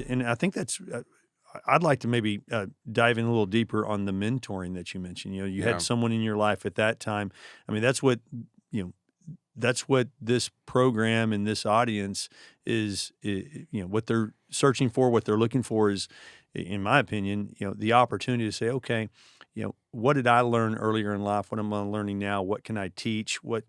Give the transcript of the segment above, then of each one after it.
and I think that's. I'd like to maybe dive in a little deeper on the mentoring that you mentioned. You know, you had someone in your life at that time. I mean, that's what that's what this program and this audience is. What they're searching for, what they're looking for is, in my opinion, the opportunity to say, okay, what did I learn earlier in life? What am I learning now? What can I teach? What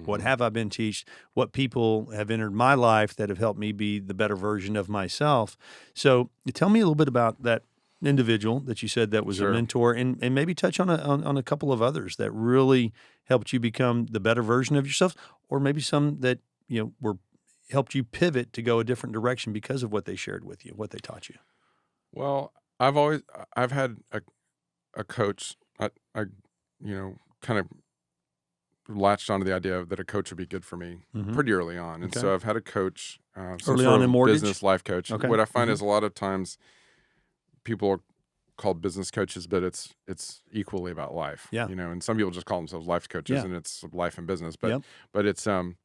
what have I been taught? What people have entered my life that have helped me be the better version of myself? So tell me a little bit about that individual that you said that was a mentor, and maybe touch on a couple of others that really helped you become the better version of yourself, or maybe some that were helped you pivot to go a different direction because of what they shared with you, what they taught you. Well, I've had a coach. I kind of latched onto the idea that a coach would be good for me pretty early on, and so I've had a coach, Early on in mortgage? business life coach. Okay. What I find is a lot of times people are called business coaches, but it's equally about life. Yeah. And some people just call themselves life coaches, and it's life and business. But it's early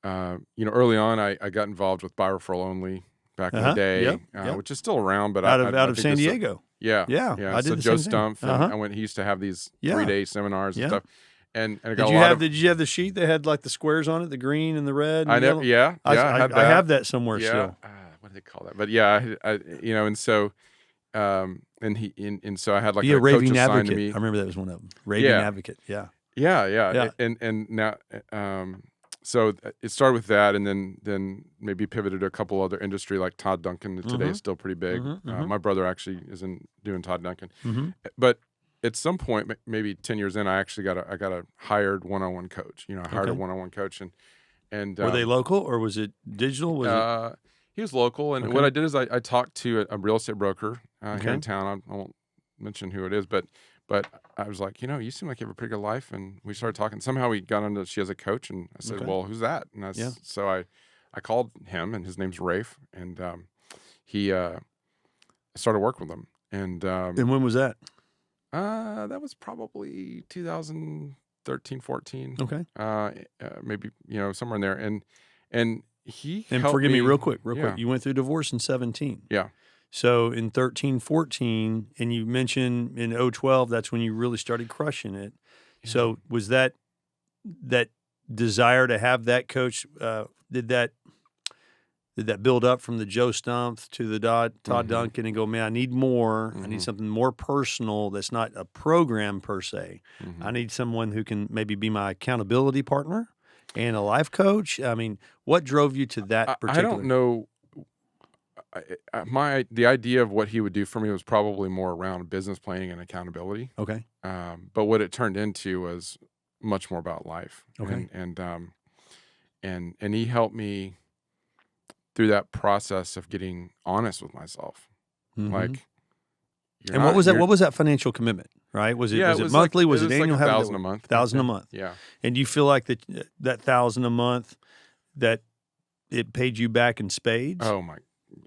on I got involved with buy referral only back in the day, which is still around, but out of San Diego. Yeah. I did so the Joe same thing. Stumpf, and he used to have these 3-day seminars and stuff. And I got did you have the sheet that had like the squares on it, the green and the red? And I never, I have that somewhere still. What do they call that? But and so and so I had like Be a a raving coach assigned advocate. to me. I remember that was one of them. Raving advocate. Yeah. And now so it started with that, and then maybe pivoted to a couple other industry like Todd Duncan. Today is still pretty big. My brother actually is doing Todd Duncan, but at some point, maybe 10 years in, I actually got a hired one-on-one coach. I hired a one-on-one coach, and were they local or was it digital? He was local, and what I did is I talked to a real estate broker here in town. I won't mention who it is, but I was like, you seem like you have a pretty good life, and we started talking. Somehow we got into she has a coach, and I said, well, who's that? And so I called him, and his name's Rafe, and he started working with him. And when was that? That was probably 2013, 14. Okay. Maybe somewhere in there, and he and helped forgive me real quick. Yeah. You went through divorce in 17. Yeah. So in 13, 14, and you mentioned in 012, that's when you really started crushing it. Yeah. So was that desire to have that coach, did that build up from the Joe Stumpf to the Todd Duncan and go, man, I need more. I need something more personal that's not a program per se. I need someone who can maybe be my accountability partner and a life coach. I mean, what drove you to that particular? I don't know. The idea of what he would do for me was probably more around business planning and accountability. Okay. But what it turned into was much more about life. Okay. And he helped me through that process of getting honest with myself. Like, what was that? What was that financial commitment? Right? Was it monthly? Was it annual? Like $1,000 a month. $1,000 a month. Yeah. And you feel like that $1,000 a month that it paid you back in spades? Oh my.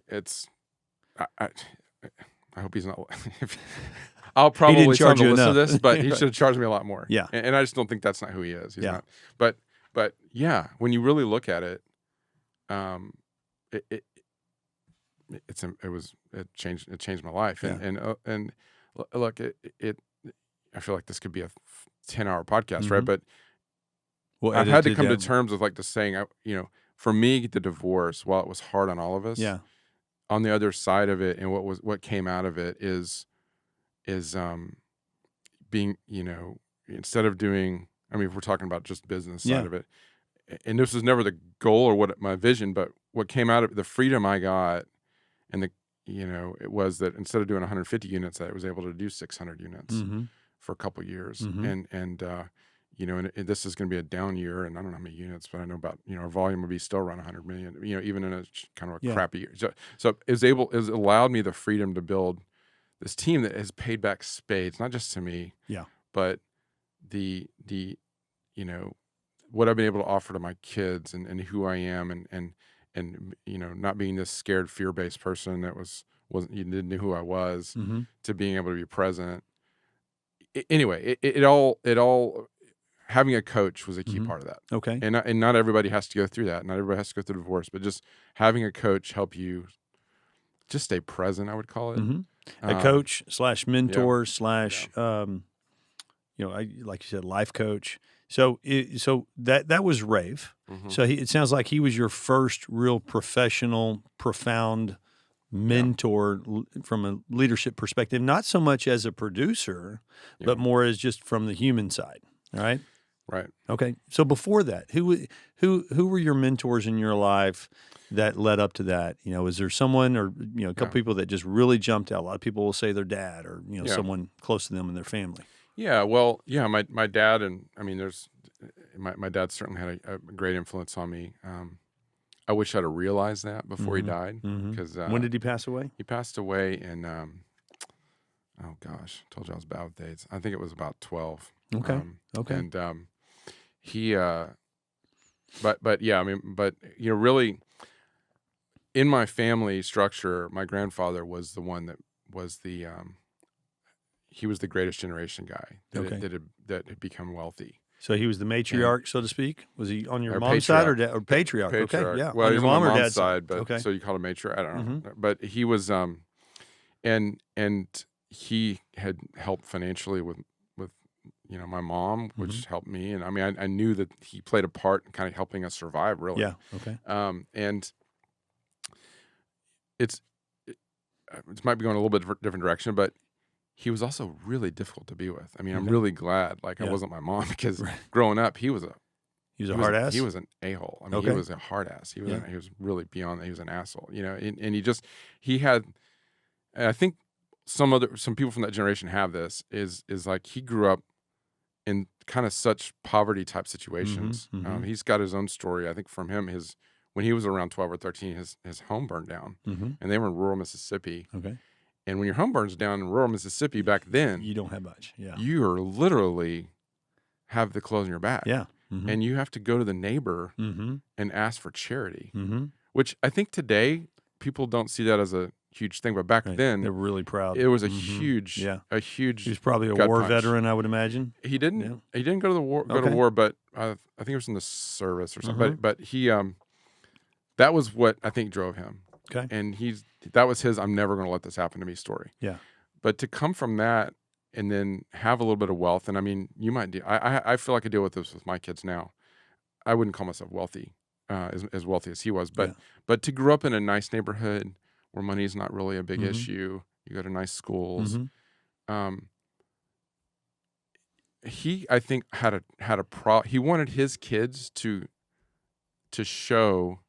It's, I hope he's not. I'll probably tell him to listen to this, but he should have charged me a lot more. Yeah, and I just don't think that's not who he is. He's not. But yeah, when you really look at it, it changed my life. And look, I feel like this could be a 10-hour podcast, right? But I've had to come to terms with like the saying, for me, the divorce, while it was hard on all of us, on the other side of it, and what came out of it is being, instead of doing, if we're talking about just business side of it, and this was never the goal or what my vision, but what came out of the freedom I got, and it was that instead of doing 150 units, I was able to do 600 units for a couple of years, and this is going to be a down year, and I don't know how many units, but I know about, our volume will be still around 100 million, even in a kind of a crappy year. So it allowed me the freedom to build this team that has paid back spades, not just to me, but the what I've been able to offer to my kids and who I am, and not being this scared, fear-based person that wasn't you didn't know who I was, to being able to be present. Anyway, it all having a coach was a key part of that. Okay. And not everybody has to go through that. Not everybody has to go through divorce, but just having a coach help you just stay present, I would call it. A coach / mentor / like you said, life coach. So that was Rafe. So it sounds like he was your first real professional, profound mentor from a leadership perspective, not so much as a producer, but more as just from the human side. All right. Right. Okay. So before that, who were your mentors in your life that led up to that? Was there someone or a couple people that just really jumped out? A lot of people will say their dad or someone close to them in their family. Yeah. Well, yeah. My dad, and I mean, there's my dad certainly had a great influence on me. I wish I'd have realized that before he died. Because when did he pass away? He passed away in oh gosh, told you I was bad with dates. I think it was about 12. Okay. And he but yeah, I mean, but really in my family structure, my grandfather was the one that was the he was the greatest generation guy that had become wealthy. So he was the matriarch, so to speak. Was he on your mom's patriarch. side or patriarch? Okay, yeah. Well, on your mom on or mom's dad's side, but so you call him matriarch. I don't know, but he was and he had helped financially with my mom, which helped me, and I mean I knew that he played a part in kind of helping us survive, really. Yeah. Okay. And it might be going a little bit different direction, but he was also really difficult to be with. I mean, I'm really glad I wasn't my mom, because growing up he was a hard ass. He was an a-hole. I mean, he was a hard ass. He was really beyond that. He was an asshole, and he had, and I think some people from that generation have this, is like he grew up in kind of such poverty type situations. He's got his own story. I think from him, when he was around 12 or 13, his home burned down, and they were in rural Mississippi. Okay. And when your home burns down in rural Mississippi back then, you don't have much. Yeah. You are literally have the clothes on your back. Yeah. And you have to go to the neighbor and ask for charity, which I think today people don't see that as a huge thing, but back then they're really proud. It was a huge. He was probably a war veteran, I would imagine. He didn't go to the war, to war, but I think he was in the service or something. But he that was what I think drove him. Okay. And that was his I'm never going to let this happen to me story. Yeah. But to come from that and then have a little bit of wealth, and I mean, you might I feel like I deal with this with my kids now. I wouldn't call myself wealthy, as wealthy as he was, but to grow up in a nice neighborhood where money is not really a big issue, you go to nice schools. He, I think, had a he wanted his kids to show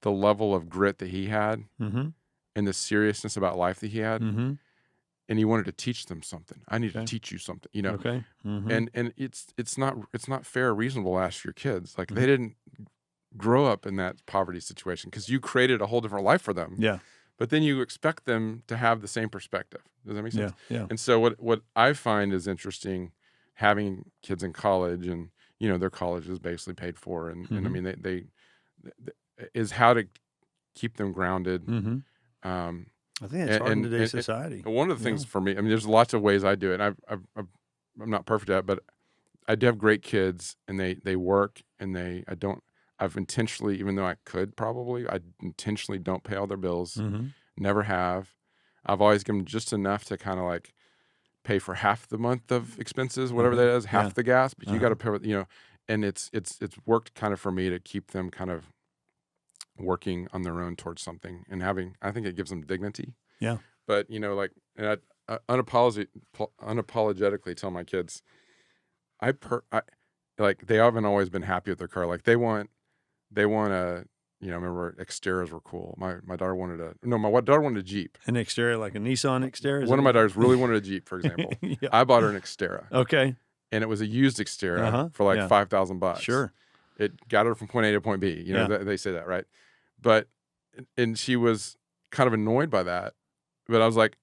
the level of grit that he had and the seriousness about life that he had. And he wanted to teach them something. I need to teach you something, Okay. And it's not fair or reasonable to ask your kids. Like they didn't grow up in that poverty situation because you created a whole different life for them. Yeah. But then you expect them to have the same perspective. Does that make sense? Yeah. And so what I find is interesting, having kids in college, and their college is basically paid for, and I mean they is how to keep them grounded. I think it's hard in today's society. One of the things for me, I mean, there's lots of ways I do it. I'm not perfect at it, but I do have great kids, and they work, and I've intentionally, even though I could probably, I intentionally don't pay all their bills. Never have. I've always given them just enough to kind of like pay for half the month of expenses, whatever that is, half the gas, but you got to pay, and it's worked kind of for me to keep them kind of working on their own towards something, and I think it gives them dignity. Yeah. But and I unapologetically tell my kids, like they haven't always been happy with their car. Like they want a, remember Xteras were cool. My daughter wanted a Jeep. An Xterra, like a Nissan Xterra? One of my daughters really wanted a Jeep, for example. I bought her an Xterra. Okay. And it was a used Xterra for like $5,000. Sure. It got her from point A to point B. They say that, right? And she was kind of annoyed by that. But I was like,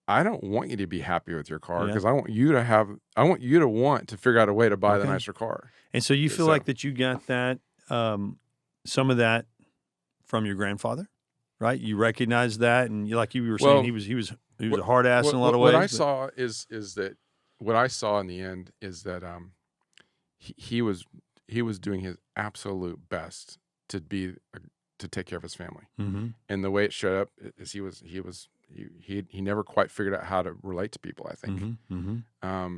I don't want you to be happy with your car, because I want you to want to figure out a way to buy the nicer car. And so you feel like that you got that, some of that from your grandfather, right? You recognize that, and like you were saying, he was a hard ass in a lot of ways. What I saw is that what I saw in the end is that he was doing his absolute best to be to take care of his family. Mm-hmm. And the way it showed up is he never quite figured out how to relate to people, I think. Mm-hmm. Mm-hmm.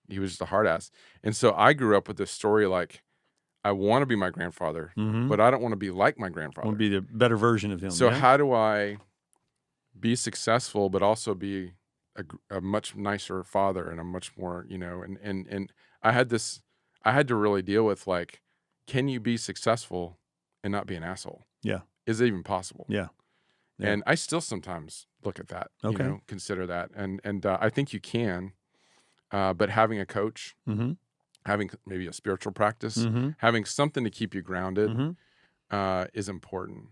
He was just a hard ass. And so I grew up with this story like, I want to be my grandfather, Mm-hmm. but I don't want to be like my I grandfather. want to be the better version of him. So yeah? how do I be successful, but also be a much nicer father and a much more, and I had to really deal with like, can you be successful and not be an asshole? Yeah. Is it even possible? Yeah. Yeah. And I still sometimes look at that, Okay. consider that. And I think you can, but having a coach, Mm-hmm. having maybe a spiritual practice, Mm-hmm. having something to keep you grounded Mm-hmm. is important.